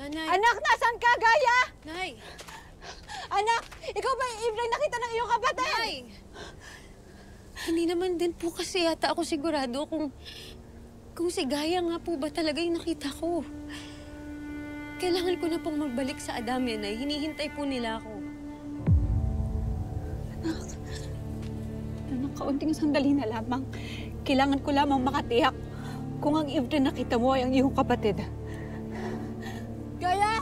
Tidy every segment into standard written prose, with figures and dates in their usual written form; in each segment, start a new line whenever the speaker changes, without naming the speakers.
Nanay!
Anak, nasan ka, Gaya?
Nay!
Anak, ikaw ba yung Ibray nakita ng iyong kapatid?
Nay! Hindi naman din po kasi yata ako sigurado kung si Gaya nga po ba talaga yung nakita ko. Kailangan ko na pong magbalik sa Adamya, Nay. Hinihintay po nila ako.
Anak, kaunting sandali na lamang. Kailangan ko lamang makatiyak kung ang Ibray nakita mo ay ang iyong kapatid. Gaya!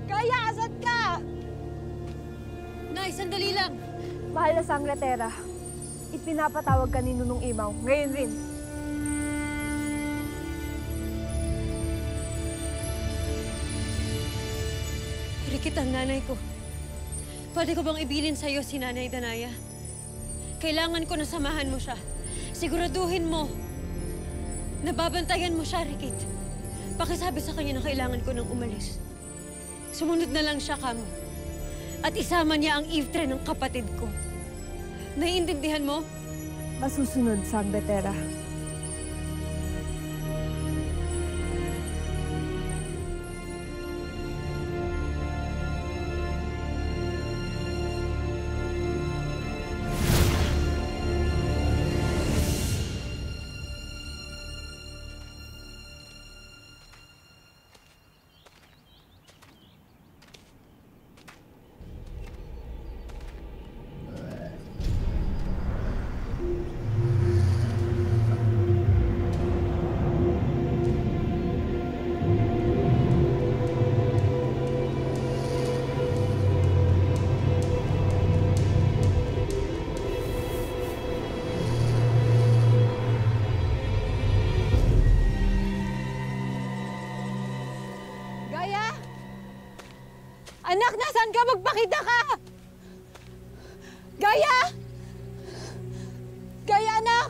Gaya, asan ka?
Nay, sandali lang!
Mahal na Sangretera, ipinapatawag ka ni Nunong Imaw. Ngayon rin.
Rikit ang nanay ko. Pwede ko bang ibilin sa'yo si Nanay Danaya? Kailangan ko na samahan mo siya. Siguraduhin mo na babantayan mo siya, Rikit. Pakisabi sa kanya na kailangan ko nang umalis. Sumunod na lang siya, Kamo. At isama niya ang Iftre ng kapatid ko. Naiintindihan mo?
Masusunod, Sangretera.
Gaya! Anak, nasan ka? Magpakita ka! Gaya! Gaya, anak!